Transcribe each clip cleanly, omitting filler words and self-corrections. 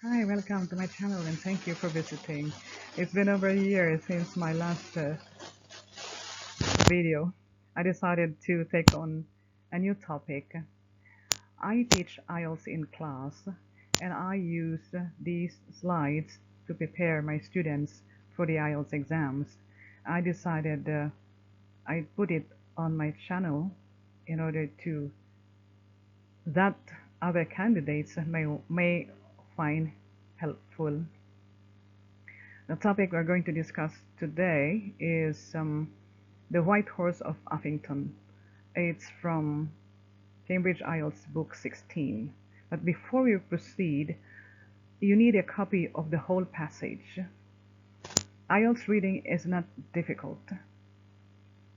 Hi, welcome to my channel and thank you for visiting. It's been over a year since my last video. I decided to take on a new topic. I teach IELTS in class and I use these slides to prepare my students for the IELTS exams. I decided I put it on my channel in order to that other candidates may find helpful. The topic we're going to discuss today is The White Horse of Uffington. It's from Cambridge IELTS Book 16. But before we proceed, you need a copy of the whole passage. IELTS reading is not difficult,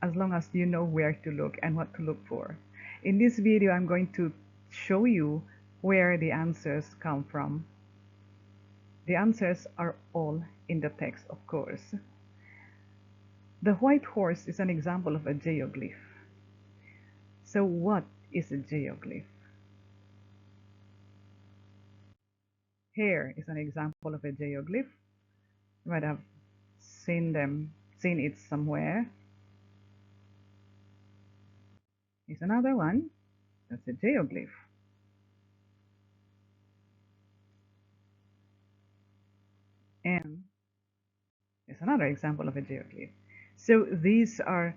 as long as you know where to look and what to look for. In this video, I'm going to show you where the answers come from. The answers are all in the text, of course. The white horse is an example of a geoglyph. So what is a geoglyph? Here is an example of a geoglyph. You might have seen it somewhere. Here's another one. That's a geoglyph. And here's another example of a geoglyph. So these are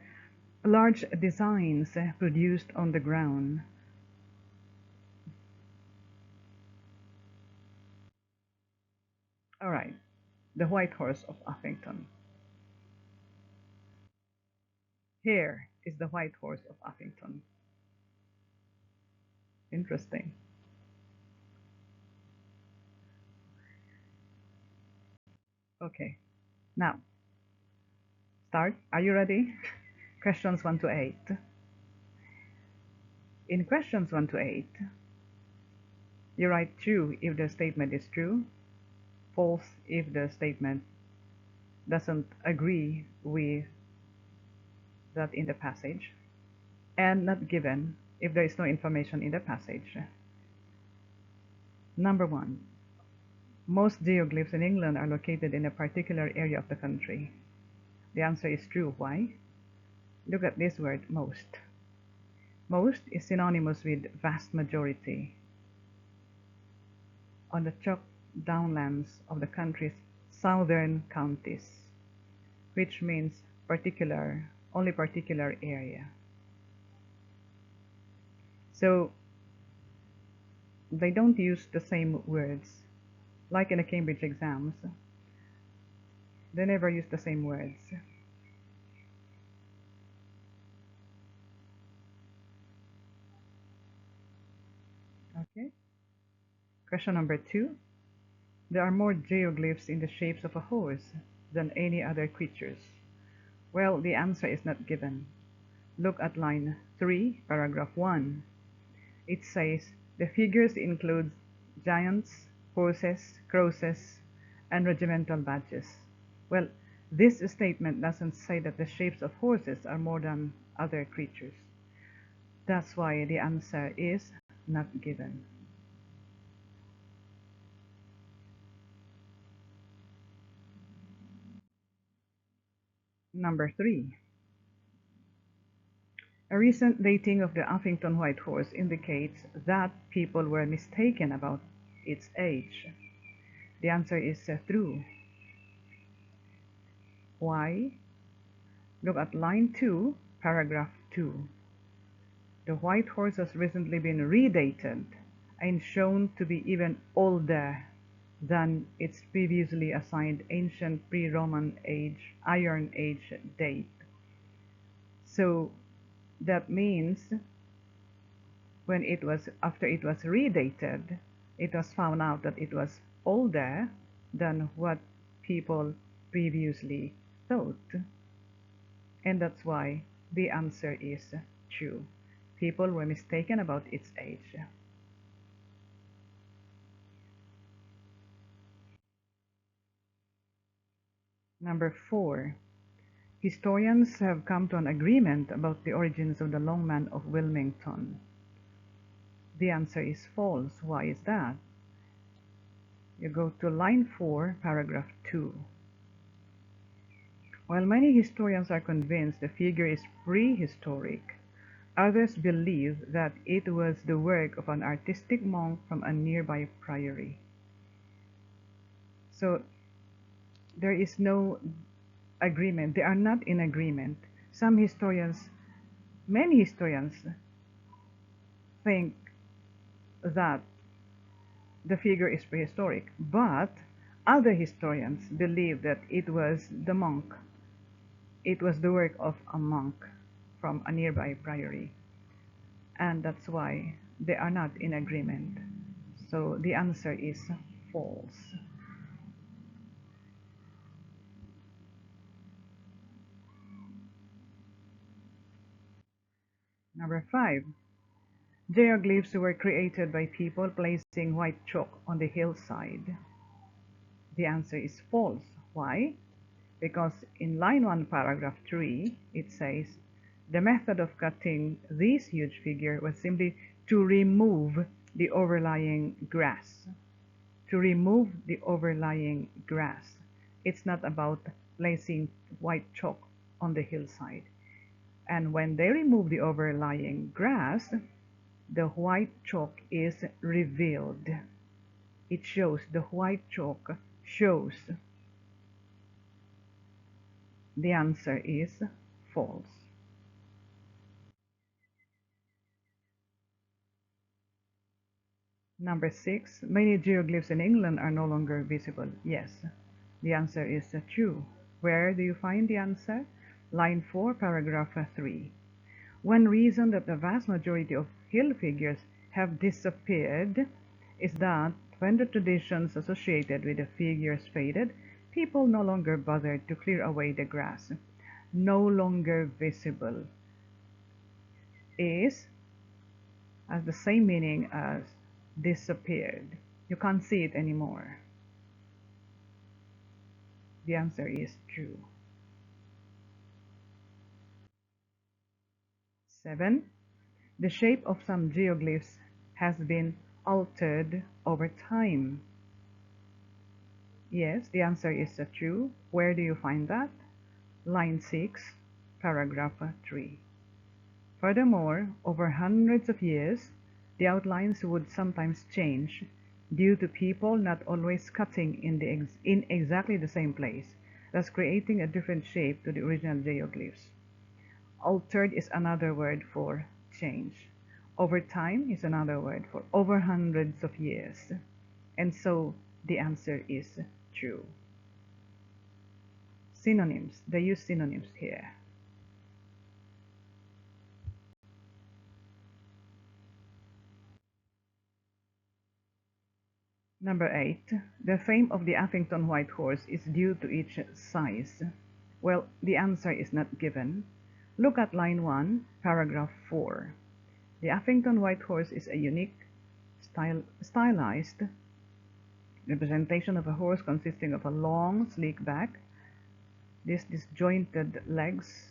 large designs produced on the ground. All right, the white horse of Uffington. Here is the white horse of Uffington. Interesting. Okay, now start. Are you ready? Questions 1 to 8. In questions 1 to 8, you write true if the statement is true, false if the statement doesn't agree with that in the passage, and not given if there is no information in the passage. Number 1. Most geoglyphs in England are located in a particular area of the country. The answer is true. Why? Look at this word, most. Most is synonymous with vast majority. On the chalk downlands of the country's southern counties, which means particular, only particular area. So they don't use the same words. Like in the Cambridge exams, they never use the same words. Okay. Question number 2. There are more geoglyphs in the shapes of a horse than any other creatures. Well, the answer is not given. Look at line 3, paragraph 1. It says, the figures include giants, horses, crosses, and regimental badges. Well, this statement doesn't say that the shapes of horses are more than other creatures. That's why the answer is not given. Number 3. A recent dating of the Uffington White Horse indicates that people were mistaken about its age. The answer is true. Why? Look at line 2, paragraph 2. The White Horse has recently been redated and shown to be even older than its previously assigned ancient pre-Roman age, Iron Age date. So that means after it was redated, it was found out that it was older than what people previously thought. And that's why the answer is true. People were mistaken about its age. Number 4. Historians have come to an agreement about the origins of the Longman of Wilmington. The answer is false. Why is that? You go to line 4, paragraph 2. While many historians are convinced the figure is prehistoric, others believe that it was the work of an artistic monk from a nearby priory. So there is no agreement. They are not in agreement. Many historians think that the figure is prehistoric, but other historians believe that it was the monk. It was the work of a monk from a nearby priory, and that's why they are not in agreement. So the answer is false. Number 5. Geoglyphs were created by people placing white chalk on the hillside. The answer is false. Why? Because in line 1, paragraph 3, it says, the method of cutting this huge figure was simply to remove the overlying grass. To remove the overlying grass. It's not about placing white chalk on the hillside. And when they remove the overlying grass, the white chalk is revealed. It shows, the white chalk shows. The answer is false. Number 6. Many geoglyphs in England are no longer visible. Yes, the answer is true. Where do you find the answer? Line 4, paragraph 3. One reason that the vast majority of hill figures have disappeared is that when the traditions associated with the figures faded, people no longer bothered to clear away the grass. No longer visible has the same meaning as disappeared. You can't see it anymore. The answer is true. 7. The shape of some geoglyphs has been altered over time. Yes, the answer is true. Where do you find that? Line 6, paragraph 3. Furthermore, over hundreds of years, the outlines would sometimes change due to people not always cutting in exactly the same place, thus creating a different shape to the original geoglyphs. Altered is another word for change. Over time is another word for over hundreds of years. And so the answer is true. Synonyms. They use synonyms here. Number 8. The fame of the Uffington White Horse is due to its size. Well, the answer is not given. Look at line 1, paragraph 4. The Uffington White Horse is a unique, stylized representation of a horse consisting of a long, sleek back, disjointed legs,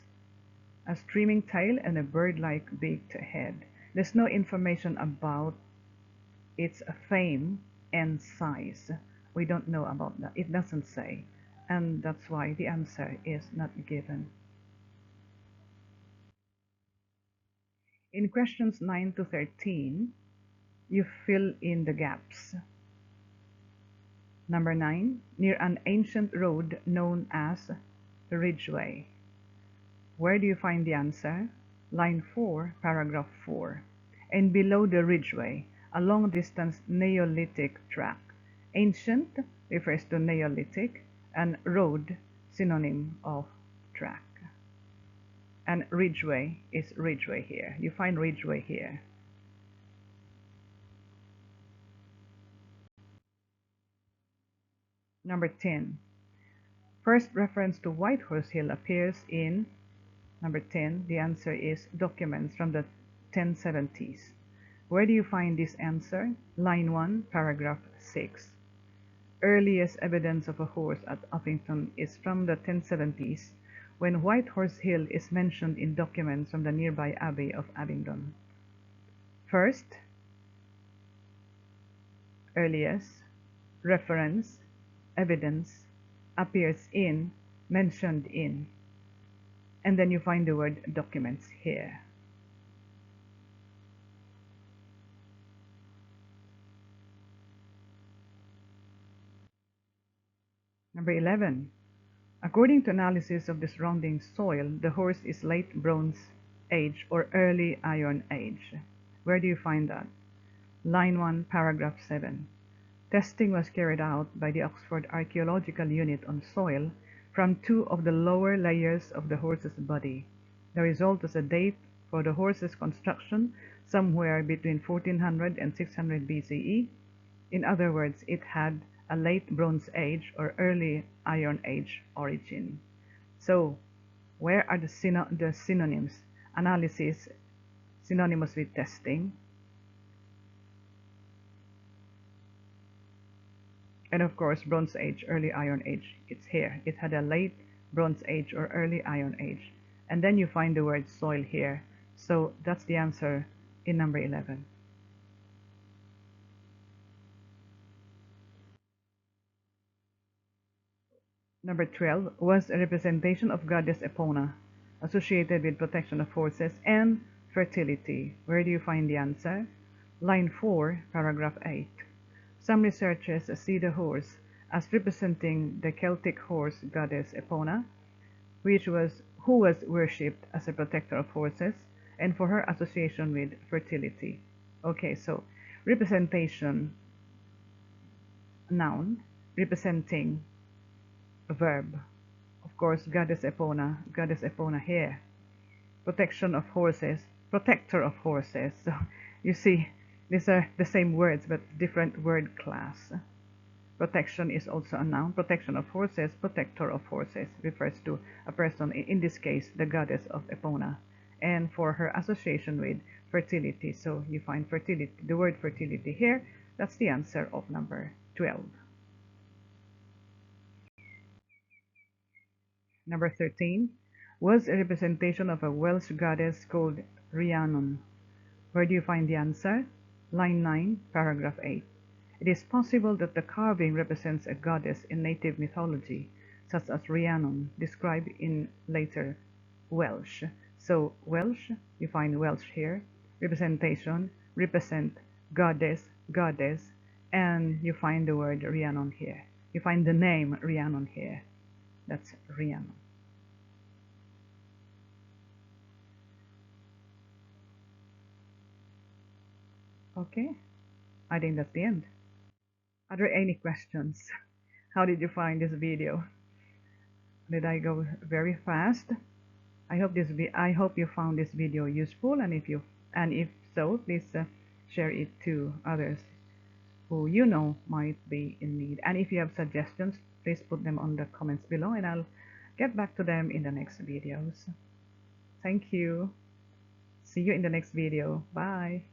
a streaming tail, and a bird-like beaked head. There's no information about its fame and size. We don't know about that. It doesn't say. And that's why the answer is not given. In questions 9 to 13, you fill in the gaps. Number 9, near an ancient road known as Ridgeway. Where do you find the answer? Line 4, paragraph 4. And below the ridgeway, a long-distance Neolithic track. Ancient refers to Neolithic, and road, synonym of track. And ridgeway is ridgeway here. You find ridgeway here. Number 10. First reference to White Horse Hill appears in number 10. The answer is documents from the 1070s. Where do you find this answer? Line 1, paragraph 6. Earliest evidence of a horse at Uffington is from the 1070s, when White Horse Hill is mentioned in documents from the nearby Abbey of Abingdon. First, earliest, reference, evidence, appears in, mentioned in, and then you find the word documents here. Number 11. According to analysis of the surrounding soil, the horse is late Bronze Age or early Iron Age. Where do you find that? Line 1, paragraph 7. Testing was carried out by the Oxford Archaeological Unit on soil from 2 of the lower layers of the horse's body. The result was a date for the horse's construction somewhere between 1400 and 600 BCE. In other words, it had a late Bronze Age or early Iron Age origin. So, where are the synonyms? Analysis, synonymous with testing. And of course, Bronze Age, early Iron Age, it's here. It had a late Bronze Age or early Iron Age. And then you find the word soil here. So that's the answer in number 11. Number 12 was a representation of goddess Epona, associated with protection of horses and fertility. Where do you find the answer? Line 4, paragraph 8. Some researchers see the horse as representing the Celtic horse goddess Epona, who was worshipped as a protector of horses and for her association with fertility. Okay, so representation, noun, representing, verb. Of course, goddess Epona here. Protection of horses, protector of horses. So you see, these are the same words but different word class. Protection is also a noun. Protection of horses, protector of horses refers to a person, in this case, the goddess of Epona, and for her association with fertility. So you find fertility, the word fertility here. That's the answer of number 12. Number 13 was a representation of a Welsh goddess called Rhiannon. Where do you find the answer? Line 9, paragraph 8. It is possible that the carving represents a goddess in native mythology, such as Rhiannon, described in later Welsh. So Welsh, you find Welsh here, representation, represent, goddess, goddess, and you find the word Rhiannon here. You find the name Rhiannon here. That's Rhiannon. Okay, I think that's the end. Are there any questions? How did you find this video? Did I go very fast? I hope you found this video useful, and if so, please share it to others who you know might be in need. And if you have suggestions, please put them on the comments below, and I'll get back to them in the next videos. Thank you. See you in the next video. Bye.